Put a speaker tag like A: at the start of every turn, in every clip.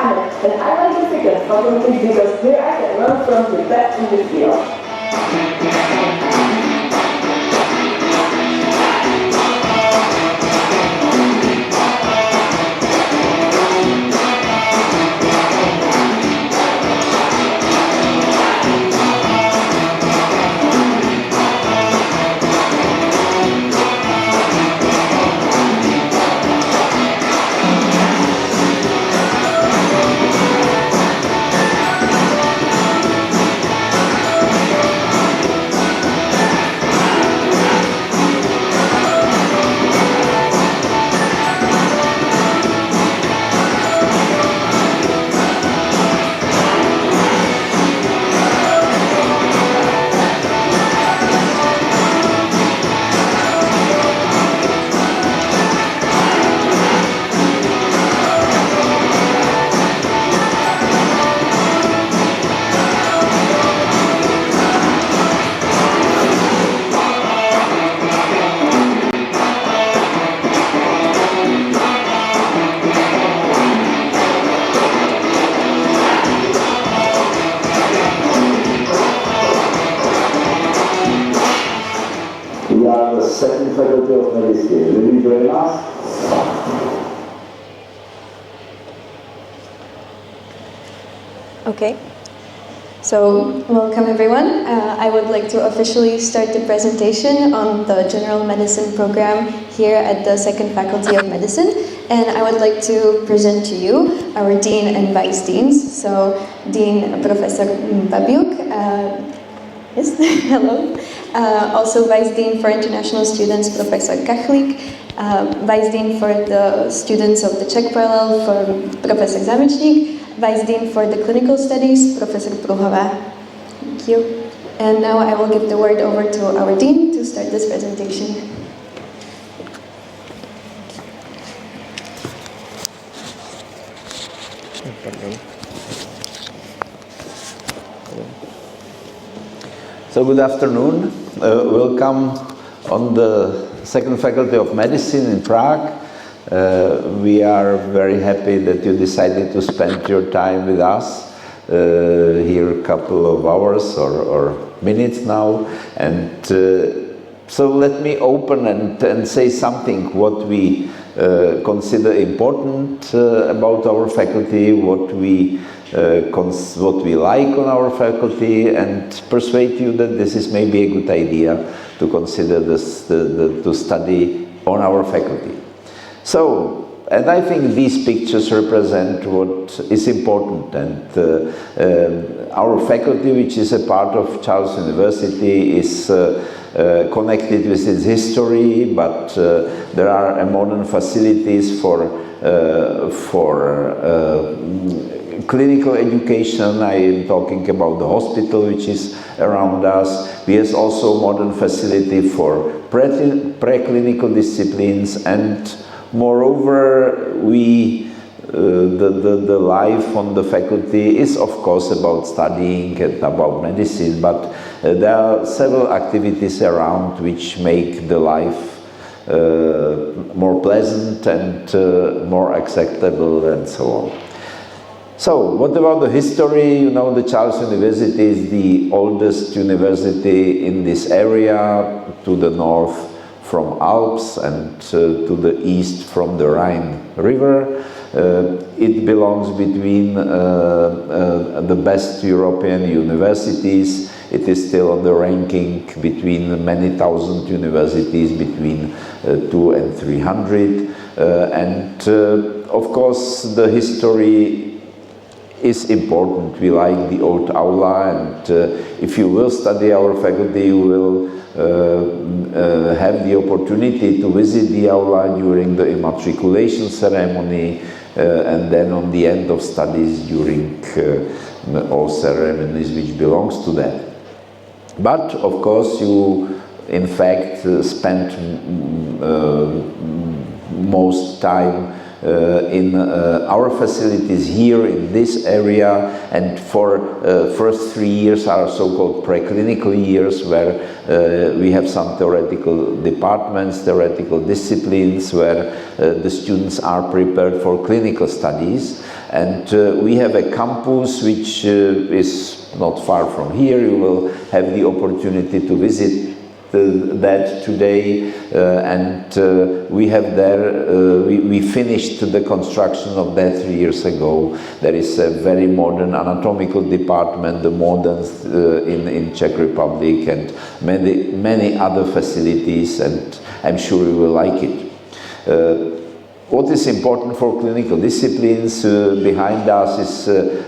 A: Ahmed, and I like the second faculty because here I can learn from the best in the field.
B: We are the second faculty of medicine. Will you join us?
C: Okay. So, welcome everyone. I would like to officially start the presentation on the General Medicine program here at the Second Faculty of Medicine. And I would like to present to you our Dean and Vice Deans. So, Dean Professor Babiuk, yes, hello. Also Vice Dean for International Students, Professor Kachlik. Vice Dean for the students of the Czech Parallel, for Professor Zamečník. Vice Dean for the Clinical Studies, Professor Pruhová. Thank you. And now I will give the word over to our Dean to start this presentation.
B: So good afternoon. Welcome on the Second Faculty of Medicine in Prague. We are very happy that you decided to spend your time with us here a couple of hours or minutes now. And so let me open and say something what we consider important about our faculty, what we like on our faculty, and persuade you that this is maybe a good idea to consider this, to study on our faculty. So, and I think these pictures represent what is important, and our faculty, which is a part of Charles University, is connected with its history, but there are modern facilities for clinical education. I am talking about the hospital which is around us. We have also modern facility for preclinical disciplines, and moreover, the life on the faculty is of course about studying and about medicine, but there are several activities around which make the life more pleasant and more acceptable and so on. So, what about the history? You know, the Charles University is the oldest university in this area, to the north from Alps and to the east from the Rhine River. It belongs between the best European universities. It is still on the ranking between many thousand universities, between 200 and 300. And of course, the history is important. We like the old aula, and if you will study our faculty, you will have the opportunity to visit the aula during the immatriculation ceremony, and then on the end of studies during all ceremonies which belongs to that. But of course you in fact spend most time in our facilities here in this area, and for first 3 years are so-called preclinical years, where We have some theoretical departments, theoretical disciplines where the students are prepared for clinical studies. And we have a campus which is not far from here. You will have the opportunity to visit that today, and we have there, we finished the construction of that 3 years ago. There is a very modern anatomical department, the moderns in Czech Republic, and many other facilities, and I'm sure you will like it. What is important for clinical disciplines behind us is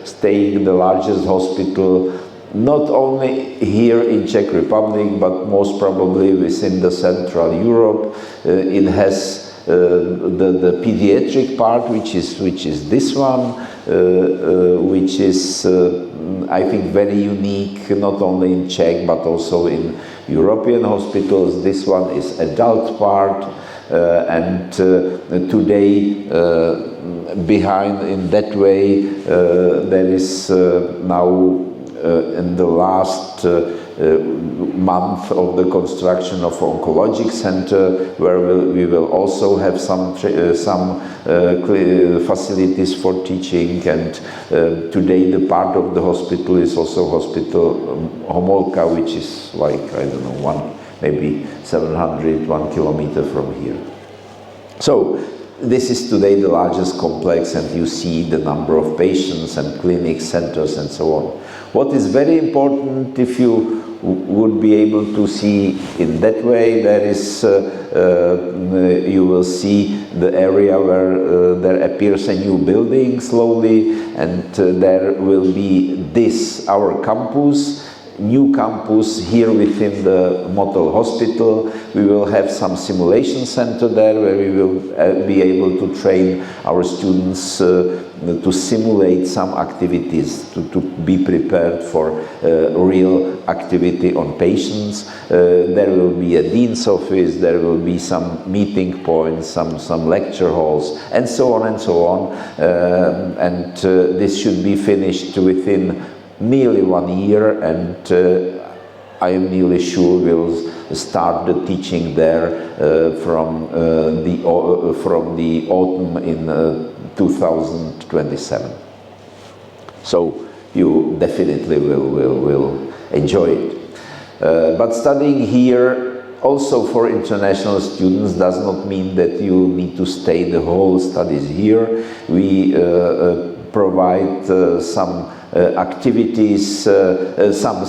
B: staying the largest hospital, not only here in Czech Republic, but most probably within the Central Europe. It has the pediatric part, which is this one, which is I think very unique, not only in Czech but also in European hospitals. This one is adult part, and today behind in that way there is now in the last month of the construction of oncologic center, where we will also have some facilities for teaching, and today the part of the hospital is also Hospital Homolka, which is like, I don't know, maybe 1 kilometer from here. So this is today the largest complex, and you see the number of patients and clinic centers and so on. What is very important, if you would be able to see in that way, there is, you will see the area where there appears a new building slowly, and there will be this, our campus, new campus here within the Motol Hospital. We will have some simulation center there where we will be able to train our students to simulate some activities, to be prepared for real activity on patients. There will be a dean's office, there will be some meeting points, some lecture halls, and so on and so on. And this should be finished within nearly 1 year, and I am nearly sure we'll start the teaching there from the autumn in 2027. So you definitely will enjoy it. But studying here also for international students does not mean that you need to stay the whole studies here. We provide some activities, some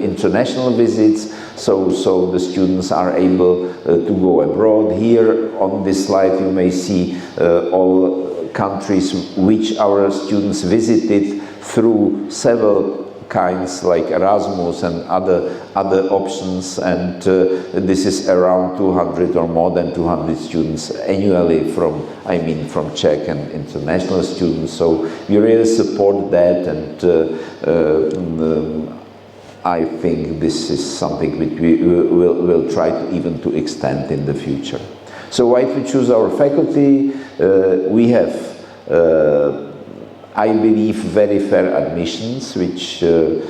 B: international visits, so the students are able to go abroad. Here on this slide you may see all countries which our students visited through several kinds, like Erasmus and other options, and this is around 200 or more than 200 students annually from Czech and international students. So we really support that, and I think this is something which we will try to extend in the future. So why to choose our faculty? We have I believe very fair admissions, which we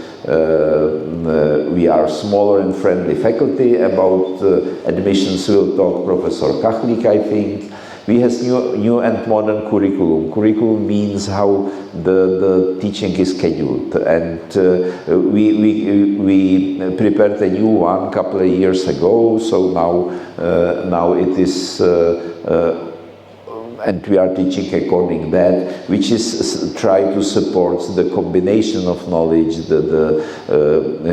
B: are smaller and friendly faculty. About admissions will talk Professor Kachlik, I think. We have new and modern curriculum. Curriculum means how the teaching is scheduled, and we prepared a new one a couple of years ago. So now it is. And we are teaching according to that, which is try to support the combination of knowledge, the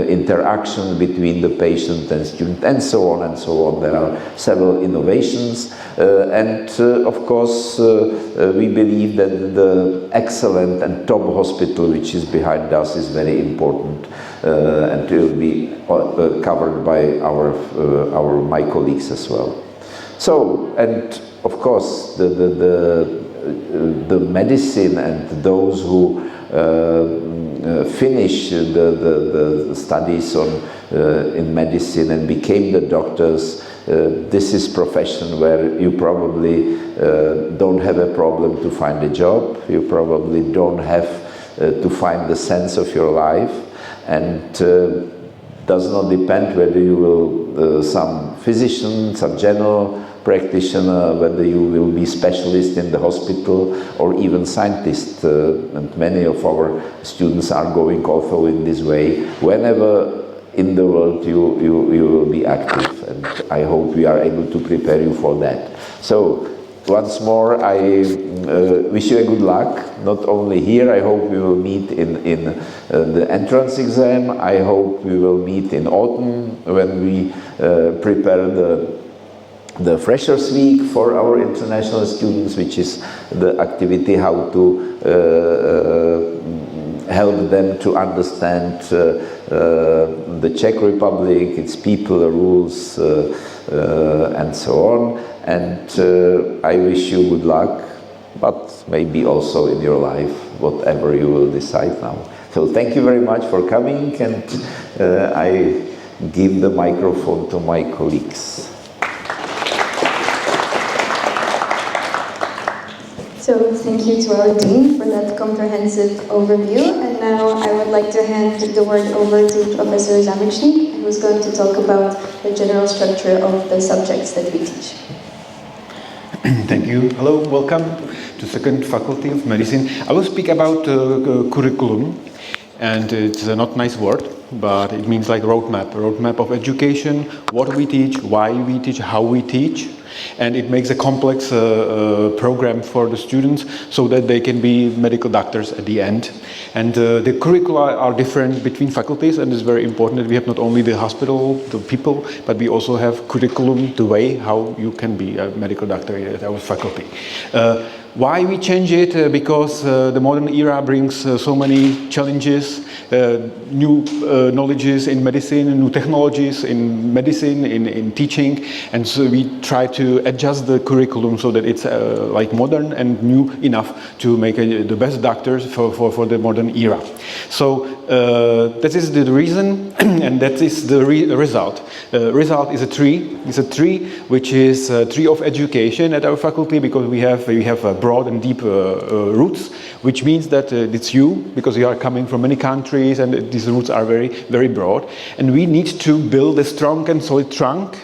B: interaction between the patient and student, and so on and so on. There are several innovations, and of course we believe that the excellent and top hospital which is behind us is very important, and will be covered by my colleagues as well. So, and of course, the medicine and those who finish the studies in medicine and became the doctors, this is profession where you probably don't have a problem to find a job. You probably don't have to find the sense of your life. and does not depend whether you will some physician, some general practitioner, whether you will be specialist in the hospital or even scientist, and many of our students are going also in this way. Whenever in the world you will be active, and I hope we are able to prepare you for that. So once more, I wish you a good luck, not only here. I hope we will meet in the entrance exam. I hope we will meet in autumn when we prepare the Freshers Week for our international students, which is the activity how to help them to understand the Czech Republic, its people, the rules, and so on. And I wish you good luck, but maybe also in your life, whatever you will decide now. So thank you very much for coming, and I give the microphone to my colleagues.
C: So thank you to our Dean for that comprehensive overview. And now I would like to hand the word over to Professor Zámečník, who's going to talk about the general structure of the subjects that we teach.
D: Thank you. Hello, welcome to Second Faculty of Medicine. I will speak about curriculum, and it's a not nice word, but it means like roadmap of education, what we teach, why we teach, how we teach. And it makes a complex program for the students so that they can be medical doctors at the end. And the curricula are different between faculties, and it's very important that we have not only the hospital, the people, but we also have curriculum, the way how you can be a medical doctor at our faculty. Why we change it? Because the modern era brings so many challenges, new knowledges in medicine, new technologies in medicine, in teaching, and so we try to adjust the curriculum so that it's like modern and new enough to make the best doctors for the modern era. So that is the reason, and that is the result. Result is a tree. It's a tree which is a tree of education at our faculty, because we have broad and deep roots, which means that it's you, because you are coming from many countries, and these roots are very, very broad. And we need to build a strong and solid trunk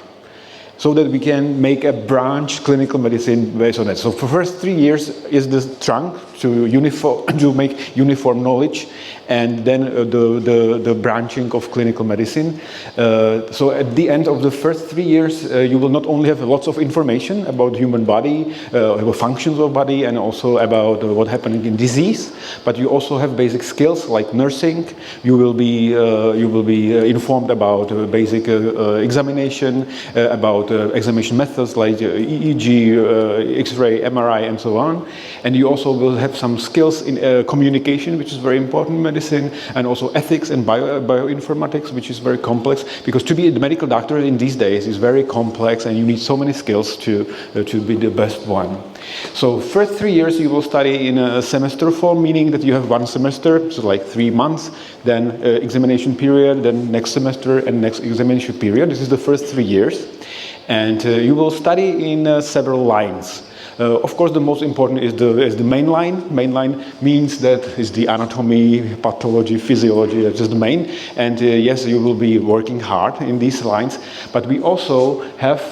D: so that we can make a branch clinical medicine based on that. So for first 3 years is the trunk to make uniform knowledge, and then the branching of clinical medicine. So at the end of the first 3 years, you will not only have lots of information about human body, functions of body, and also about what happening in disease, but you also have basic skills like nursing. You will be informed about basic examination, about examination methods like EEG, X-ray, MRI, and so on. And you also will have some skills in communication, which is very important in medicine, and also ethics and bioinformatics, which is very complex, because to be a medical doctor in these days is very complex, and you need so many skills to be the best one. So first 3 years you will study in a semester form, meaning that you have one semester, so like 3 months, then examination period, then next semester and next examination period. This is the first 3 years. And you will study in several lines. Of course, the most important is the main line. Main line means that is the anatomy, pathology, physiology, that's just the main. And yes, you will be working hard in these lines. But we also have,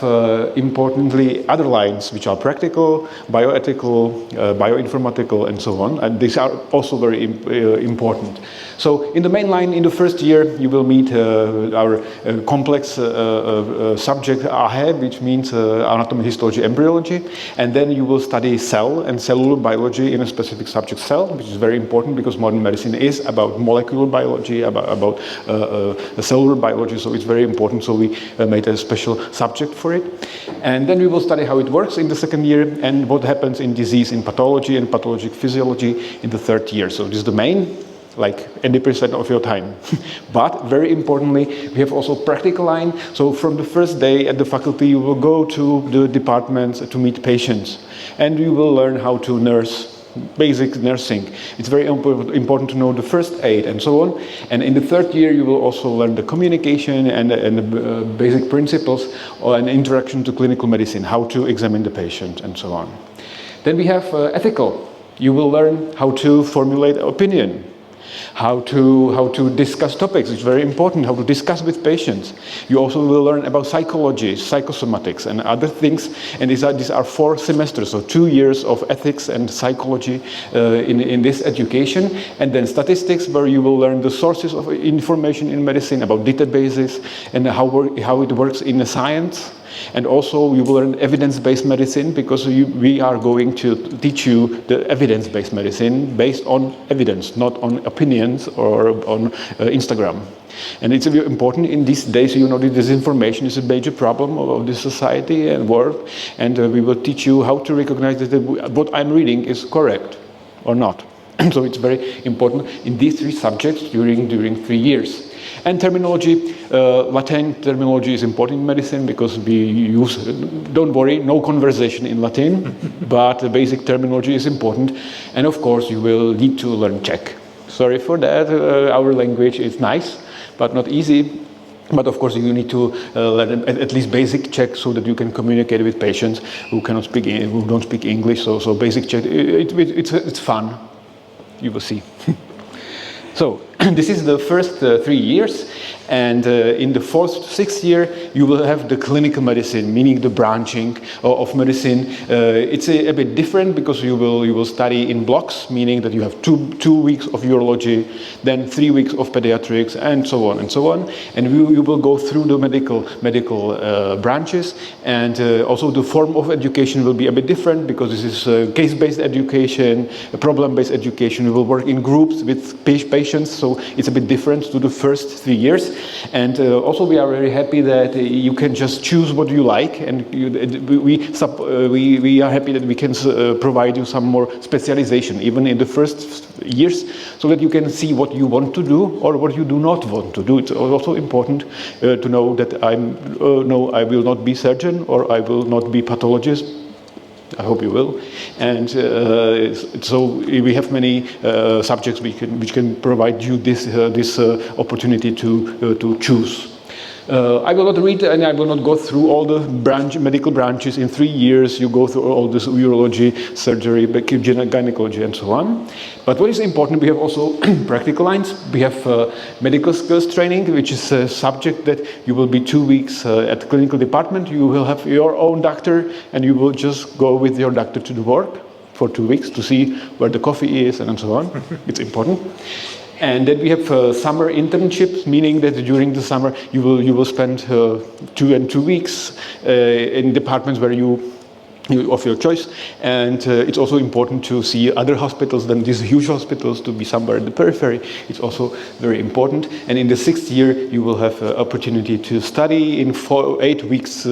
D: importantly, other lines, which are practical, bioethical, bioinformatical, and so on. And these are also very important. So in the main line, in the first year, you will meet our complex subject AHE, which means anatomy, histology, embryology. And then you will study cell and cellular biology in a specific subject, cell, which is very important because modern medicine is about molecular biology, about cellular biology, so it's very important. So we made a special subject for it. And then we will study how it works in the second year and what happens in disease, in pathology and pathologic physiology in the third year. So this is the main, like 80% of your time. But very importantly, we have also practical line. So from the first day at the faculty, you will go to the departments to meet patients, and you will learn how to nurse, basic nursing. It's very important to know the first aid and so on. And in the third year, you will also learn the communication and the basic principles and introduction to clinical medicine, how to examine the patient and so on. Then we have ethical. You will learn how to formulate opinion. how to discuss topics. It's very important how to discuss with patients. You also will learn about psychology, psychosomatics, and other things. And these are 4 semesters, so 2 years of ethics and psychology in this education. And then statistics, where you will learn the sources of information in medicine, about databases, and how it works in the science. And also you will learn evidence-based medicine, because we are going to teach you the evidence-based medicine based on evidence, not on opinions or on Instagram. And it's very important in these days. You know, disinformation is a major problem of this society and world, and we will teach you how to recognize that what I'm reading is correct or not. So it's very important in these 3 subjects during 3 years. And terminology, Latin terminology is important in medicine, because we use, don't worry, no conversation in Latin, but the basic terminology is important. And of course you will need to learn Czech. Sorry for that, our language is nice, but not easy. But of course you need to learn at least basic Czech, so that you can communicate with patients who don't speak English. So basic Czech, it's fun, you will see. So this is the first 3 years, and in the 4th to 6th year you will have the clinical medicine, meaning the branching of medicine. It's a bit different, because you will study in blocks, meaning that you have 2 weeks of urology, then 3 weeks of pediatrics, and so on and so on. And you will go through the medical branches, and also the form of education will be a bit different, because this is case-based education, problem-based education. We will work in groups with patients, so it's a bit different to the first 3 years. And also we are very happy that you can just choose what you like, and we are happy that we can provide you some more specialization even in the first years, so that you can see what you want to do or what you do not want to do. It's also important to know that no, I will not be surgeon, or I will not be pathologist. I hope you will. And so we have many subjects which can provide you this opportunity to choose. I will not read, and I will not go through all the medical branches. In 3 years you go through all this urology, surgery, gynecology, and so on. But what is important, we have also practical lines. We have medical skills training, which is a subject that you will be 2 weeks at the clinical department. You will have your own doctor, and you will just go with your doctor to the work for 2 weeks to see where the coffee is and so on. It's important. And then we have summer internships, meaning that during the summer you will spend 2 weeks in departments where you of your choice. And it's also important to see other hospitals than these huge hospitals, to be somewhere in the periphery. It's also very important. And in the 6th year you will have an opportunity to study in 8 weeks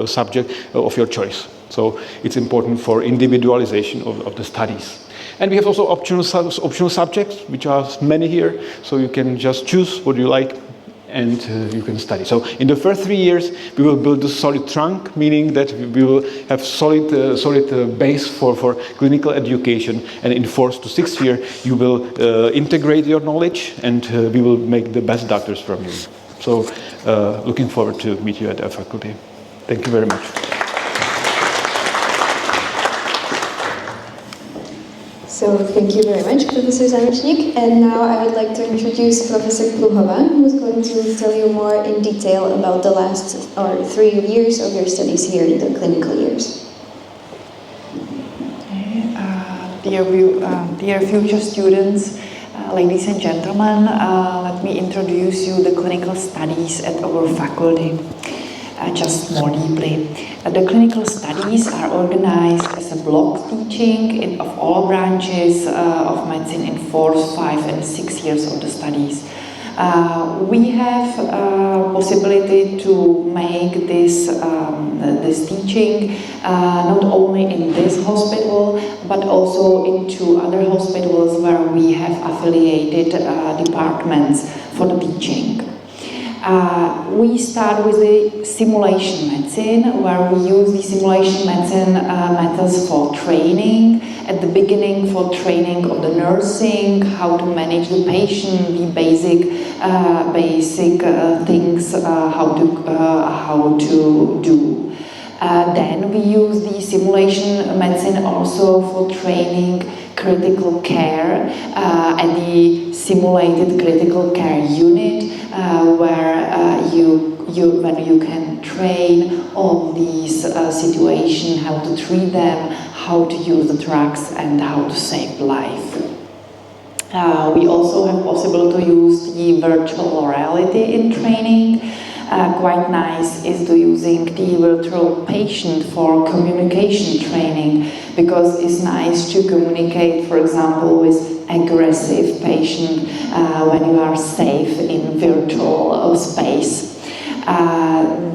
D: subject of your choice. So it's important for individualization of the studies. And we have also optional subjects, which are many here, so you can just choose what you like, and you can study. So in the first 3 years we will build a solid trunk, meaning that we will have solid base for clinical education, and in 4th to 6th year you will integrate your knowledge, and we will make the best doctors from you. So looking forward to meet you at our faculty. Thank you very much.
C: So thank you very much, Professor Zámečník. And now I would like to introduce Professor Pluhová, who's going to tell you more in detail about the last 3 years of your studies here in the clinical years.
E: Dear future students, ladies and gentlemen, let me introduce you the clinical studies at our faculty. Just more deeply. The clinical studies are organized as a block teaching of all branches of medicine in 4th, 5th and 6th years of the studies. We have possibility to make this teaching not only in this hospital, but also into other hospitals where we have affiliated departments for the teaching. We start with the simulation medicine, where we use the simulation medicine methods for training. At the beginning, for training of the nursing, how to manage the patient, the basic things, how to do. Then we use the simulation medicine also for training critical care at the simulated critical care unit, where when you can train on these situations, how to treat them, how to use the drugs, and how to save life. We also have possible to use the virtual reality in training. Quite nice is to using the virtual patient for communication training, because it's nice to communicate, for example, with aggressive patient when you are safe in virtual space.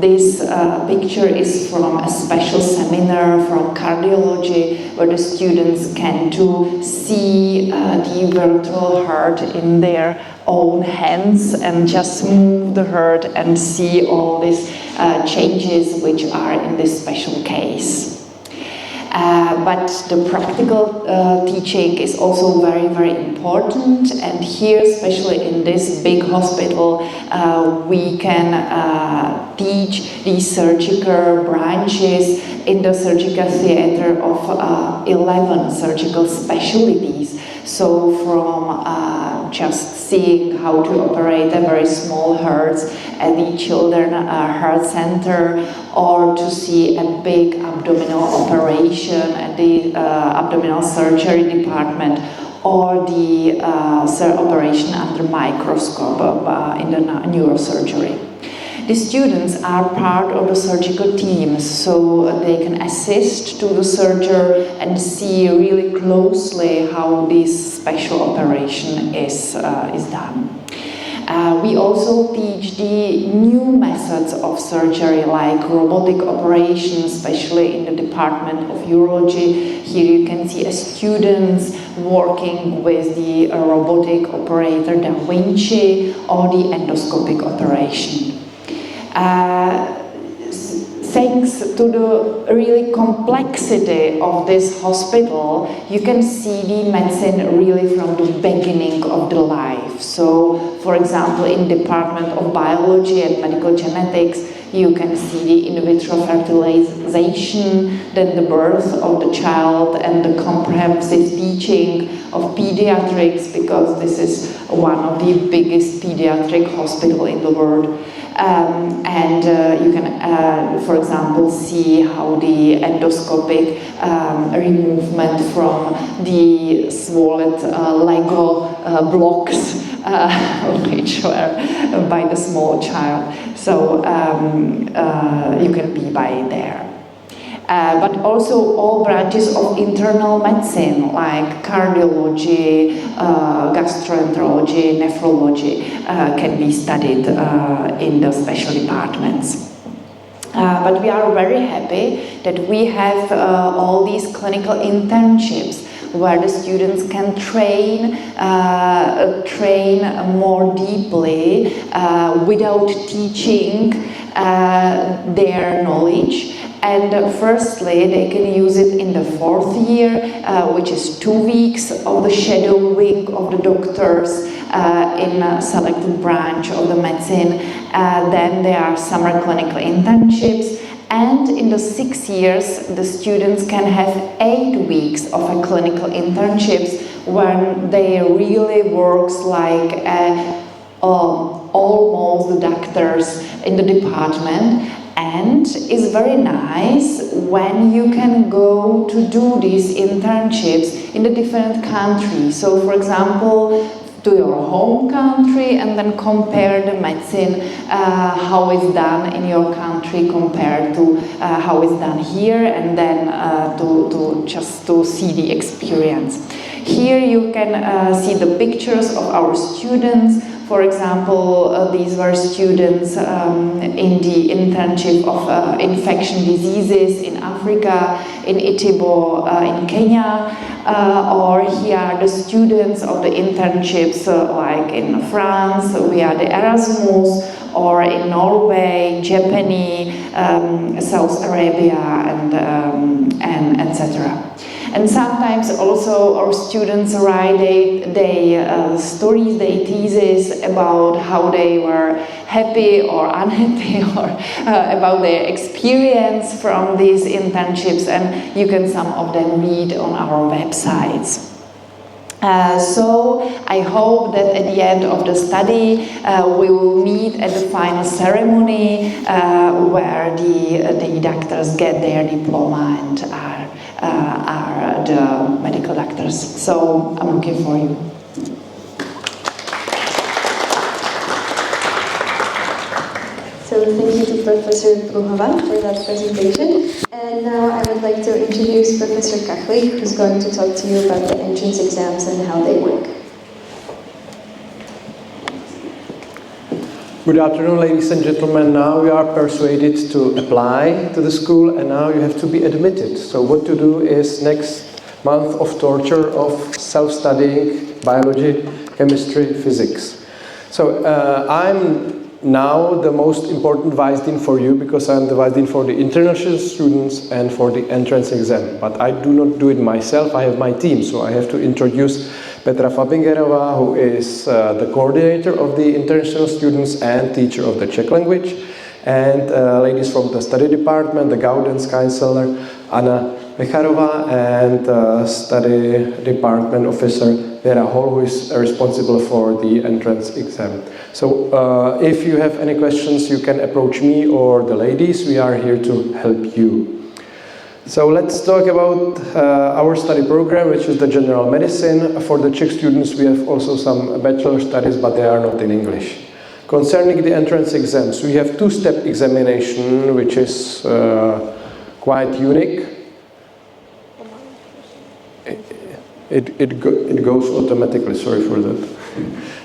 E: This picture is from a special seminar from cardiology, where the students can to see the virtual heart in their own hands and just move the heart and see all these changes which are in this special case. But the practical teaching is also very, very important, and here, especially in this big hospital, we can teach the surgical branches in the surgical theater of 11 surgical specialties. So from just seeing how to operate a very small heart at the Children's Heart Center, or to see a big abdominal operation at the abdominal surgery department, or the operation under microscope in the neurosurgery. The students are part of the surgical teams, so they can assist to the surgeon and see really closely how this special operation is done. We also teach the new methods of surgery, like robotic operations, especially in the Department of Urology. Here you can see students working with the robotic operator Da Vinci, or the endoscopic operation. Thanks to the really complexity of this hospital, you can see the medicine really from the beginning of the life. So, for example, in Department of Biology and Medical Genetics, you can see the in vitro fertilization, then the birth of the child, and the comprehensive teaching of pediatrics, because this is one of the biggest pediatric hospitals in the world. You can, for example, see how the endoscopic removement from the swallowed Lego blocks which were by the small child. So you can be by there. But also all branches of internal medicine, like cardiology, gastroenterology, nephrology, can be studied in the special departments. But we are very happy that we have all these clinical internships where the students can train more deeply without teaching their knowledge. And firstly, they can use it in the 4th year, which is 2 weeks of the shadowing of the doctors in a selected branch of the medicine. Then there are summer clinical internships. And in the 6 years, the students can have 8 weeks of a clinical internships when they really works like almost the doctors in the department. And it's very nice when you can go to do these internships in the different countries. So, for example, to your home country, and then compare the medicine, how it's done in your country compared to how it's done here, and then to see the experience. Here you can see the pictures of our students. For example, these were students in the internship of infection diseases in Africa, in Itibo, in Kenya, or here are the students of the internships like in France, we are the Erasmus, or in Norway, Japan, South Arabia, and etc. And sometimes also our students write their stories, their theses about how they were happy or unhappy, or about their experience from these internships, and you can some of them read on our websites. So I hope that at the end of the study we will meet at the final ceremony where the doctors get their diploma and are the medical doctors. So I'm looking for you.
C: So thank you to Professor Bruhava for that presentation. And now I would like to introduce Professor Kachlik, who's going to talk to you about the entrance exams and how they work.
F: Good afternoon, ladies and gentlemen. Now you are persuaded to apply to the school, and now you have to be admitted. So what to do is next month of torture of self-studying biology, chemistry, physics. So I'm now the most important Vice Dean for you, because I'm the Vice Dean for the international students and for the entrance exam. But I do not do it myself, I have my team, so I have to introduce Petra Fabingerova, who is the coordinator of the international students and teacher of the Czech language, and ladies from the study department, the Gaudens counselor, Anna Mecharova, and study department officer Vera Hall, who is responsible for the entrance exam. So if you have any questions, you can approach me or the ladies. We are here to help you. So let's talk about our study program, which is the general medicine. For the Czech students, we have also some bachelor studies, but they are not in English. Concerning the entrance exams, we have two-step examination, which is quite unique. It goes automatically, sorry for that.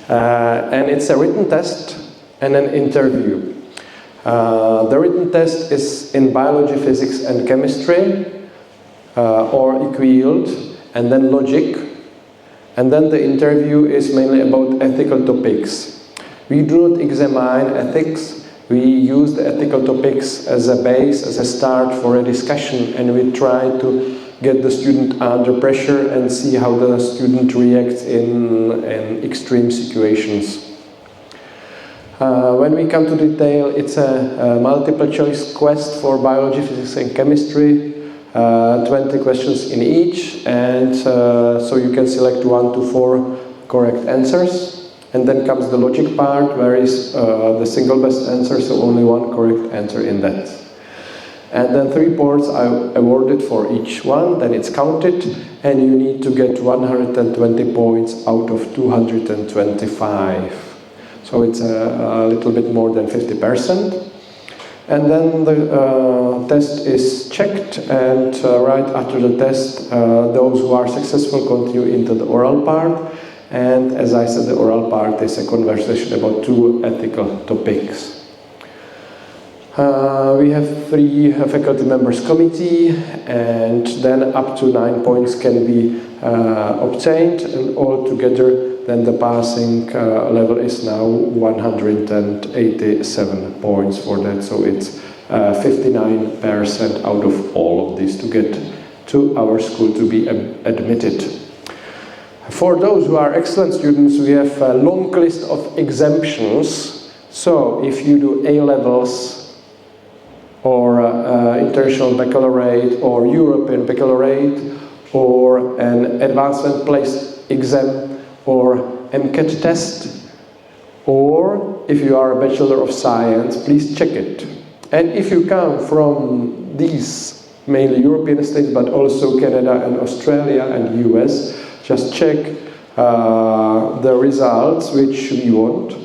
F: And it's a written test and an interview. The written test is in biology, physics and chemistry, or equivalent, and then logic. And then the interview is mainly about ethical topics. We do not examine ethics. We use the ethical topics as a base, as a start for a discussion, and we try to get the student under pressure and see how the student reacts in extreme situations. When we come to detail, it's a multiple choice quest for biology, physics and chemistry, 20 questions in each, and so you can select 1 to 4 correct answers. And then comes the logic part, where is the single best answer, so only 1 correct answer in that. And then 3 points are awarded for each one, then it's counted, and you need to get 120 points out of 225. So it's a little bit more than 50%. And then the test is checked, and right after the test, those who are successful continue into the oral part. And as I said, the oral part is a conversation about 2 ethical topics. We have 3 faculty members committee, and then up to 9 points can be obtained, and all together then the passing level is now 187 points for that, so it's 59% out of all of these to get to our school to be admitted. For those who are excellent students, we have a long list of exemptions. So if you do A-levels or international baccalaureate or European baccalaureate or an advancement place exam or MCAT test, or if you are a Bachelor of Science, please check it. And if you come from these mainly European states, but also Canada and Australia and US, just check the results which we want,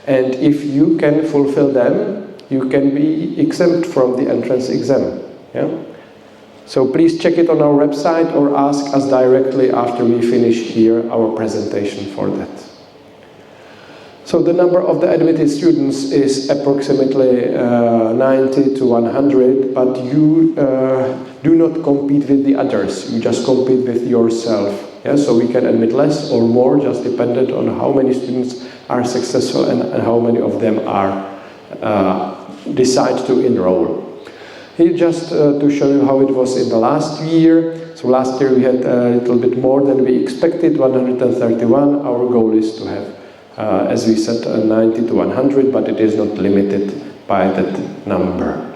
F: and if you can fulfill them, you can be exempt from the entrance exam. Yeah? So please check it on our website or ask us directly after we finish here our presentation for that. So the number of the admitted students is approximately 90 to 100, but you do not compete with the others, you just compete with yourself. Yeah? So we can admit less or more, just dependent on how many students are successful and how many of them are decide to enroll. Here just to show you how it was in the last year. So last year we had a little bit more than we expected, 131. Our goal is to have, as we said, 90 to 100, but it is not limited by that number.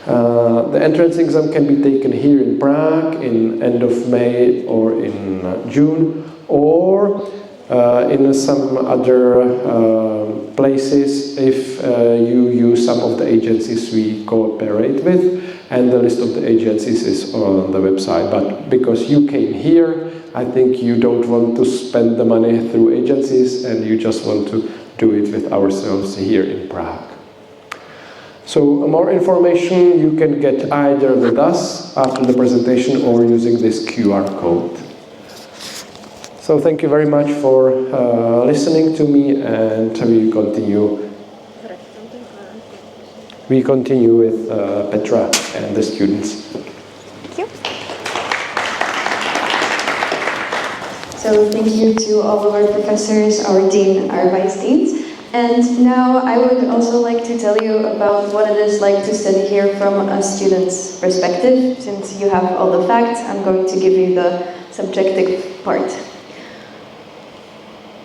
F: The entrance exam can be taken here in Prague in end of May or in June, or in some other places if you use some of the agencies we cooperate with, and the list of the agencies is on the website. But because you came here, I think you don't want to spend the money through agencies and you just want to do it with ourselves here in Prague. So more information you can get either with us after the presentation or using this QR code. So thank you very much for listening to me, and we continue with Petra and the students.
C: Thank you. So thank you to all of our professors, our dean, our vice deans. And now I would also like to tell you about what it is like to study here from a student's perspective. Since you have all the facts, I'm going to give you the subjective part.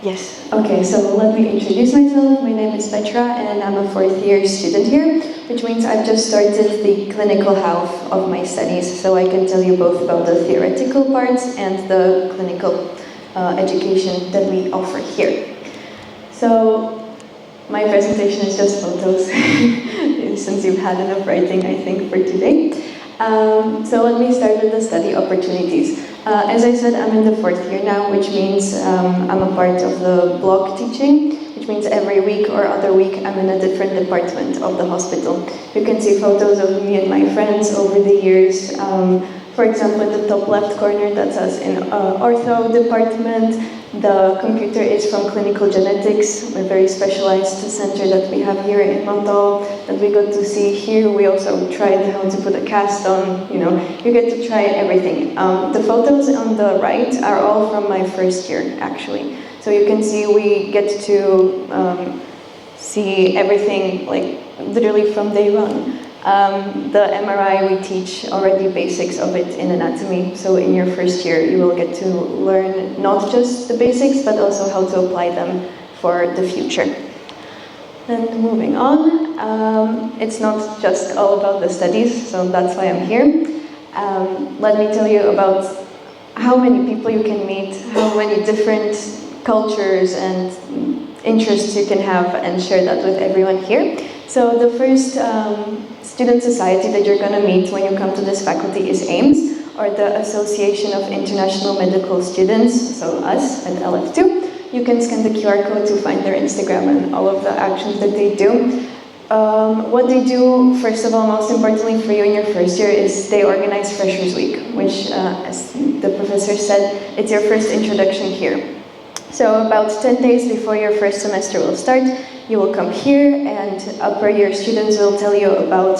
C: Yes, okay, so let me introduce myself. My name is Petra and I'm a 4th year student here, which means I've just started the clinical half of my studies, so I can tell you both about the theoretical parts and the clinical education that we offer here. So my presentation is just photos, since you've had enough writing, I think, for today. So let me start with the study opportunities. As I said, I'm in the 4th year now, which means I'm a part of the block teaching, which means every week or other week I'm in a different department of the hospital. You can see photos of me and my friends over the years. For example, in the top left corner, that's us in ortho department. The computer is from clinical genetics, a very specialized center that we have here in Motol that we got to see here. We also tried how to put a cast on, you get to try everything. The photos on the right are all from my 1st year, actually. So you can see we get to see everything, like, literally from day one. The MRI, we teach already basics of it in anatomy, so in your 1st year you will get to learn not just the basics, but also how to apply them for the future. Then moving on, it's not just all about the studies, so that's why I'm here. Let me tell you about how many people you can meet, how many different cultures and interests you can have, and share that with everyone here. So the first student society that you're going to meet when you come to this faculty is AIMS, or the Association of International Medical Students, so us at LF2. You can scan the QR code to find their Instagram and all of the actions that they do. What they do, first of all, most importantly for you in your 1st year, is they organize Freshers Week, which, as the professor said, it's your first introduction here. So about 10 days before your 1st semester will start, you will come here, and upper year students will tell you about,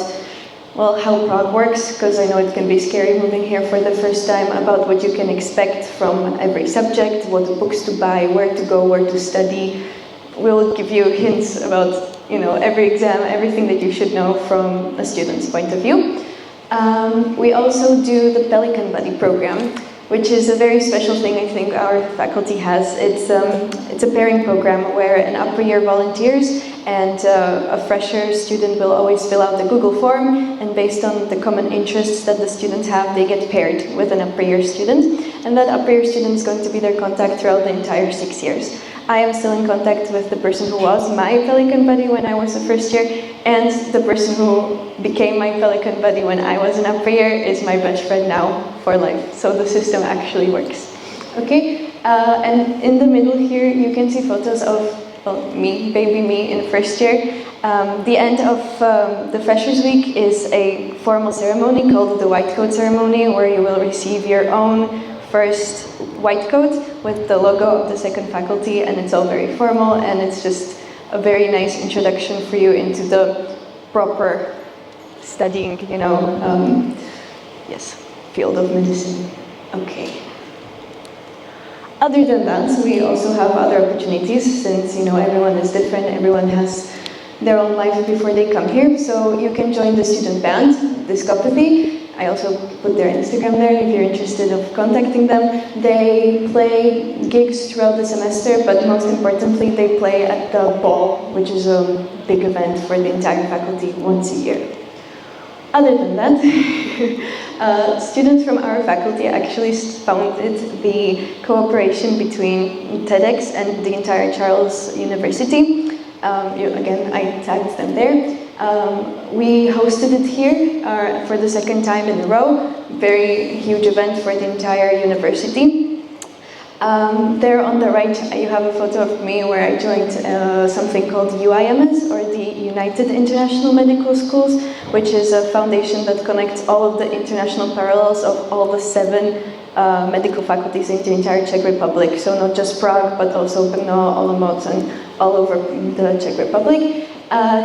C: well, how Prague works, because I know it can be scary moving here for the first time, about what you can expect from every subject, what books to buy, where to go, where to study. We'll give you hints about, every exam, everything that you should know from a student's point of view. We also do the Pelican Buddy program, which is a very special thing I think our faculty has. It's a pairing program where an upper year volunteers and a fresher student will always fill out the Google form, and based on the common interests that the students have, they get paired with an upper year student, and that upper year student is going to be their contact throughout the entire 6 years. I am still in contact with the person who was my Pelican Buddy when I was a 1st year, and the person who became my Pelican Buddy when I was an upper year is my best friend now for life. So the system actually works. Okay, and in the middle here you can see photos of, well, me, baby me in 1st year. The end of the Freshers Week is a formal ceremony called the White Coat Ceremony, where you will receive your own first white coat with the logo of the 2nd faculty, and it's all very formal, and it's just a very nice introduction for you into the proper studying, field of medicine. Okay. Other than that, we also have other opportunities, since everyone is different, everyone has their own life before they come here. So you can join the student band, Discopathy. I also put their Instagram there if you're interested of contacting them. They play gigs throughout the semester, but most importantly, they play at the ball, which is a big event for the entire faculty once a year. Other than that, students from our faculty actually founded the cooperation between TEDx and the entire Charles University. Again, I tagged them there. We hosted it here for the second time in a row. Very huge event for the entire university. There on the right, you have a photo of me where I joined something called UIMS, or the United International Medical Schools, which is a foundation that connects all of the international parallels of all the 7 medical faculties in the entire Czech Republic. So not just Prague, but also Brno, Olomouc, and all over the Czech Republic.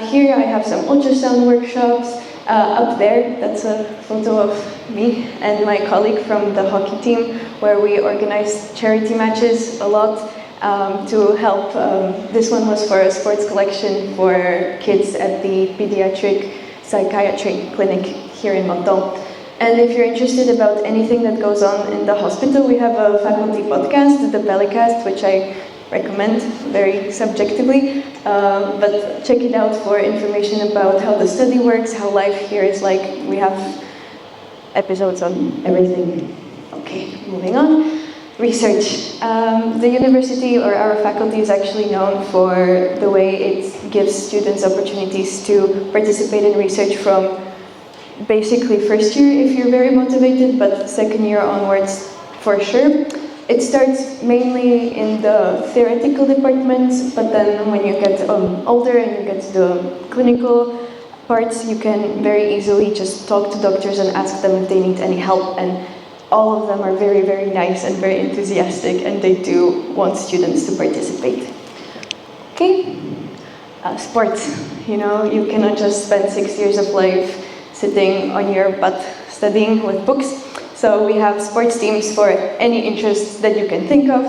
C: Here I have some ultrasound workshops. Up there, that's a photo of me and my colleague from the hockey team, where we organize charity matches a lot to help. This one was for a sports collection for kids at the pediatric psychiatry clinic here in Menton. And if you're interested about anything that goes on in the hospital, we have a faculty podcast, the Bellycast, which I recommend very subjectively, but check it out for information about how the study works, how life here is like. We have episodes on everything. Okay, moving on. Research. The university, or our faculty, is actually known for the way it gives students opportunities to participate in research from basically first year if you're very motivated, but second year onwards for sure. It starts mainly in the theoretical departments, but then when you get older and you get to the clinical parts, you can very easily just talk to doctors and ask them if they need any help, and all of them are very, very nice and very enthusiastic, and they do want students to participate. Okay, sports. You know, you cannot just spend 6 years of life sitting on your butt studying with books. So we have sports teams for any interest that you can think of.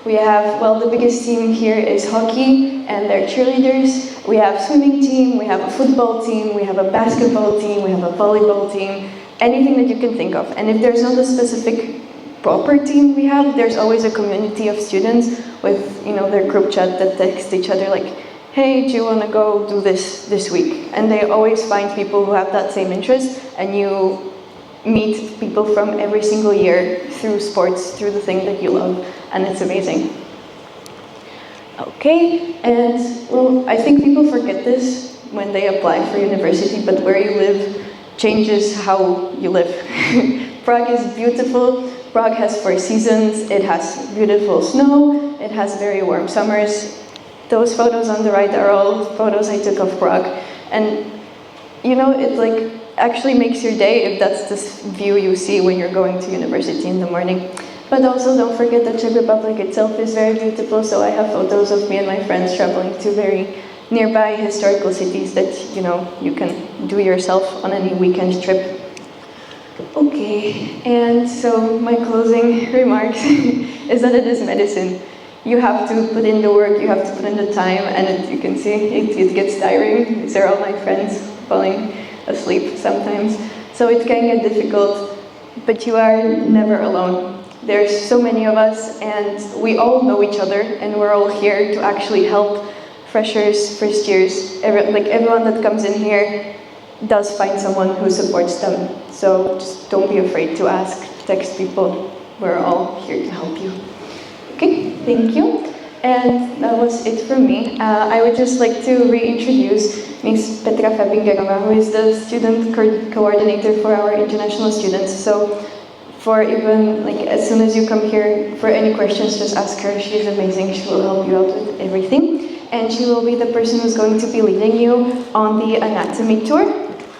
C: We have, well, the biggest team here is hockey and their cheerleaders. We have swimming team, we have a football team, we have a basketball team, we have a volleyball team, anything that you can think of. And if there's not a specific proper team we have, there's always a community of students with, you know, their group chat that text each other like, hey, do you want to go do this week? And they always find people who have that same interest, and you meet people from every single year through sports, through the thing that you love, and it's amazing. Okay, and well, I think people forget this when they apply for university, but where you live changes how you live. Prague is beautiful. Prague has 4 seasons. It has beautiful snow. It has very warm summers. Those photos on the right are all photos I took of Prague. And you know, it like actually makes your day if that's the view you see when you're going to university in the morning. But also don't forget that Czech Republic itself is very beautiful, so I have photos of me and my friends traveling to very nearby historical cities that, you know, you can do yourself on any weekend trip. Okay, and so my closing remarks is that it is medicine. You have to put in the work, you have to put in the time, and you can see it gets tiring. These are all my friends falling asleep sometimes. So it can get difficult, but you are never alone. There's so many of us, and we all know each other, and we're all here to actually help freshers, first years. Everyone that comes in here does find someone who supports them. So just don't be afraid to ask, text people. We're all here to help you. Okay, thank you. And that was it from me. I would just like to reintroduce Ms. Petra Fabingerová, who is the student coordinator for our international students. So for even, like, as soon as you come here, for any questions, just ask her. She's amazing. She will help you out with everything. And she will be the person who's going to be leading you on the anatomy tour.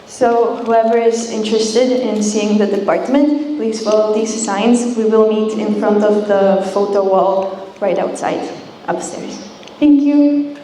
C: So whoever is interested in seeing the department, please follow these signs. We will meet in front of the photo wall right outside, upstairs. Thank you.